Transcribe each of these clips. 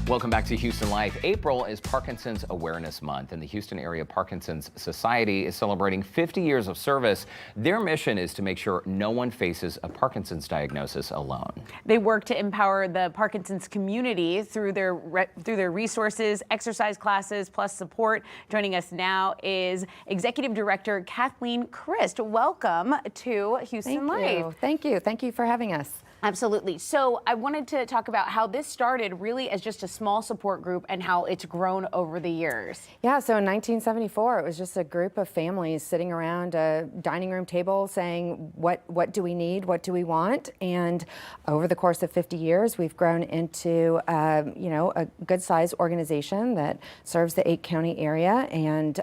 Welcome back to Houston Life. April is Parkinson's Awareness Month, and the Houston Area Parkinson's Society is celebrating 50 years of service. Their mission is to make sure no one faces a Parkinson's diagnosis alone. They work to empower the Parkinson's community through their resources, exercise classes, plus support. Joining us now is Executive Director Kathleen Christ. Welcome to Houston Life. Thank you. Thank you for having us. Absolutely. So I wanted to talk about how this started really as just a small support group and how it's grown over the years. Yeah, so in 1974, it was just a group of families sitting around a dining room table saying, what do we need? What do we want? And over the course of 50 years, we've grown into, a good-sized organization that serves the 8-county area and,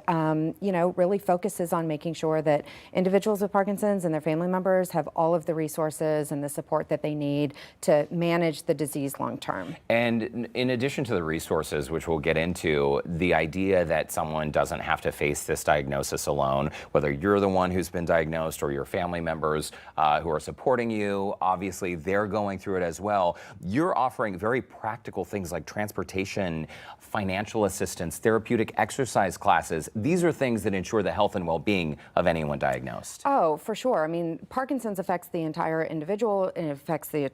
really focuses on making sure that individuals with Parkinson's and their family members have all of the resources and the support that they need to manage the disease long term. And in addition to the resources, which we'll get into, the idea that someone doesn't have to face this diagnosis alone, whether you're the one who's been diagnosed or your family members who are supporting you, obviously they're going through it as well. You're offering very practical things like transportation, financial assistance, therapeutic exercise classes. These are things that ensure the health and well-being of anyone diagnosed. Oh, for sure. I mean, Parkinson's affects the entire individual, and it affects the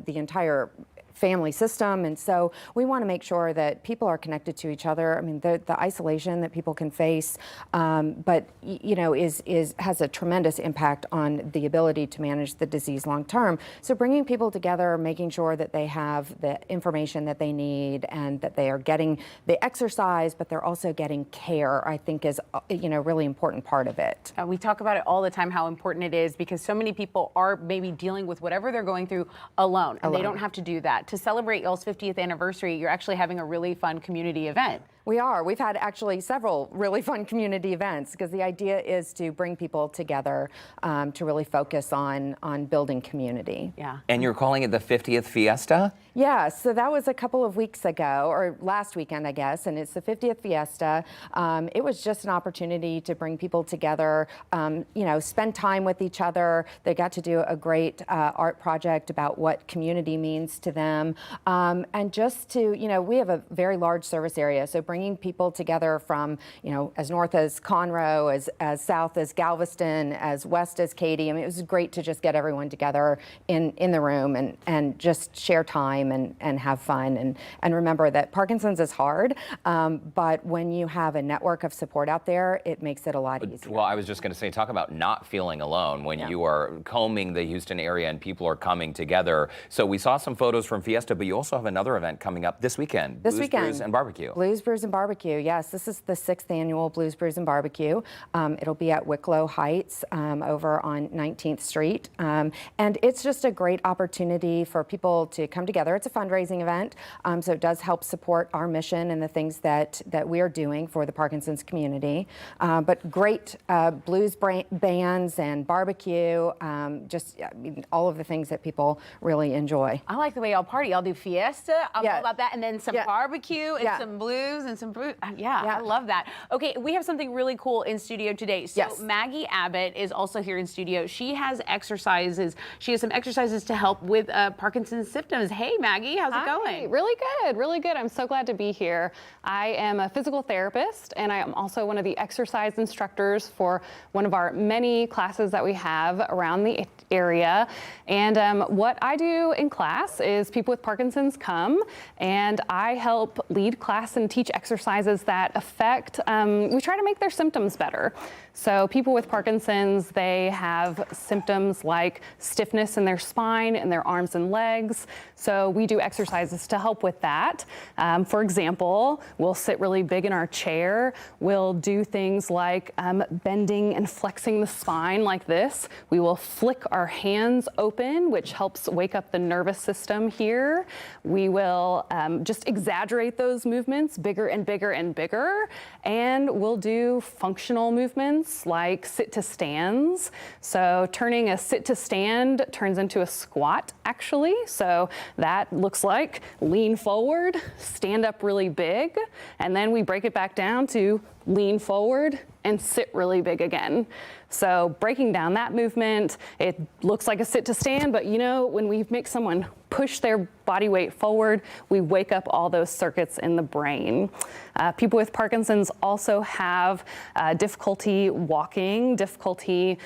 entire family system, and so we want to make sure that people are connected to each other. I mean, the isolation that people can face, but has a tremendous impact on the ability to manage the disease long term. So bringing people together, making sure that they have the information that they need and that they are getting the exercise, but they're also getting care, I think is really important part of it. We talk about it all the time, how important it is, because so many people are maybe dealing with whatever they're going through alone, and they don't have to do that. To celebrate y'all's 50th anniversary, you're actually having a really fun community event. We are. We've had actually several really fun community events because the idea is to bring people together to really focus on building community. Yeah. And you're calling it the 50th Fiesta? Yeah, so that was a couple of weeks ago, or last weekend, I guess, and it's the 50th Fiesta. It was just an opportunity to bring people together, spend time with each other. They got to do a great art project about what community means to them. And just to, we have a very large service area, so bringing people together from, as north as Conroe, as south as Galveston, as west as Katy. I mean, it was great to just get everyone together in the room and just share time and have fun and remember that Parkinson's is hard, but when you have a network of support out there, it makes it a lot easier. Well, I was just going to say, talk about not feeling alone when you are combing the Houston area and people are coming together. So we saw some photos from Fiesta, but you also have another event coming up this weekend. Blues, Brews, and Barbecue. Blues, Brews, and Barbecue. Yes, this is the 6th annual Blues, Brews, and Barbecue. It'll be at Wicklow Heights over on 19th Street. And it's just a great opportunity for people to come together. It's a fundraising event, so it does help support our mission and the things that we are doing for the Parkinson's community. But great blues bands and barbecue, all of the things that people really enjoy. I like the way y'all party. Y'all do Fiesta. I'm all about that. And then some barbecue and some blues and some fruit. I love that. Okay, we have something really cool in studio today. So Maggie Abbott is also here in studio. She has exercises. She has some exercises to help with Parkinson's symptoms. Hey, Maggie, how's it going? Really good, really good. I'm so glad to be here. I am a physical therapist, and I am also one of the exercise instructors for one of our many classes that we have around the area. And what I do in class is people with Parkinson's come, and I help lead class and teach exercises that affect, we try to make their symptoms better. So people with Parkinson's, they have symptoms like stiffness in their spine and their arms and legs. So we do exercises to help with that. For example, we'll sit really big in our chair. We'll do things like bending and flexing the spine like this. We will flick our hands open, which helps wake up the nervous system here. We will just exaggerate those movements bigger and bigger and bigger. And we'll do functional movements like sit to stands. So turning a sit to stand turns into a squat, actually. So that looks like lean forward, stand up really big, and then we break it back down to lean forward and sit really big again. So breaking down that movement, it looks like a sit to stand, but you know, when we make someone push their body weight forward, we wake up all those circuits in the brain. People with Parkinson's also have difficulty walking, difficulty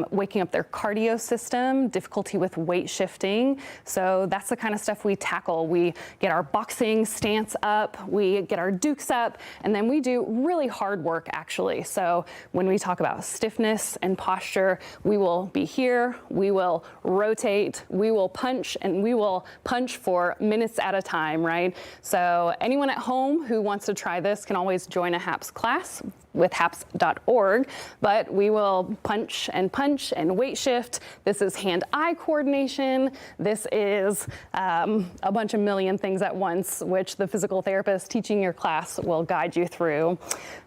waking up their cardio system, difficulty with weight shifting. So that's the kind of stuff we tackle. We get our boxing stance up, we get our dukes up, and then we do really hard work actually. So when we talk about stiffness and posture, we will be here, we will rotate, we will punch, and we will punch for minutes at a time, right? So anyone at home who wants to try this can always join a HAPS class with haps.org, but we will punch and weight shift. This is hand-eye coordination. This is a bunch of million things at once, which the physical therapist teaching your class will guide you through.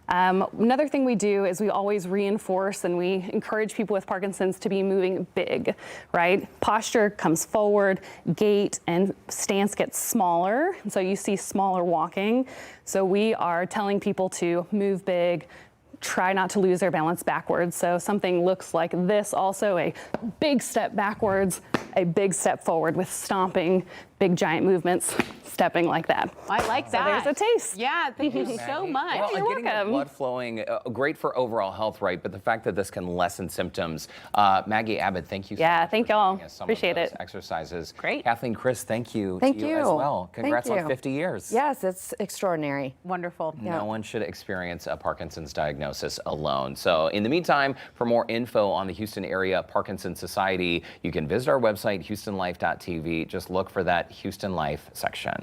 Another thing we do is we always reinforce and we encourage people with Parkinson's to be moving big, right? Posture comes forward, gait and stance gets smaller, so you see smaller walking. So we are telling people to move big, try not to lose their balance backwards. So something looks like this, also a big step backwards, a big step forward with stomping, big giant movements, stepping like that. I like that. So there's a taste. Yeah, thank you so much. Well, You're getting the welcome. blood flowing, great for overall health, right? But the fact that this can lessen symptoms. Maggie Abbott, thank you so much Thank for y'all. showing us some Appreciate of those it. exercises. Great. Kathleen, Chris, thank you Thank to you as well. Thank Congrats you. on 50 years. Yes, it's extraordinary. Wonderful. No one should experience a Parkinson's diagnosis alone. So in the meantime, for more info on the Houston Area Parkinson's Society, you can visit our website, houstonlife.tv. Just look for that Houston Life section.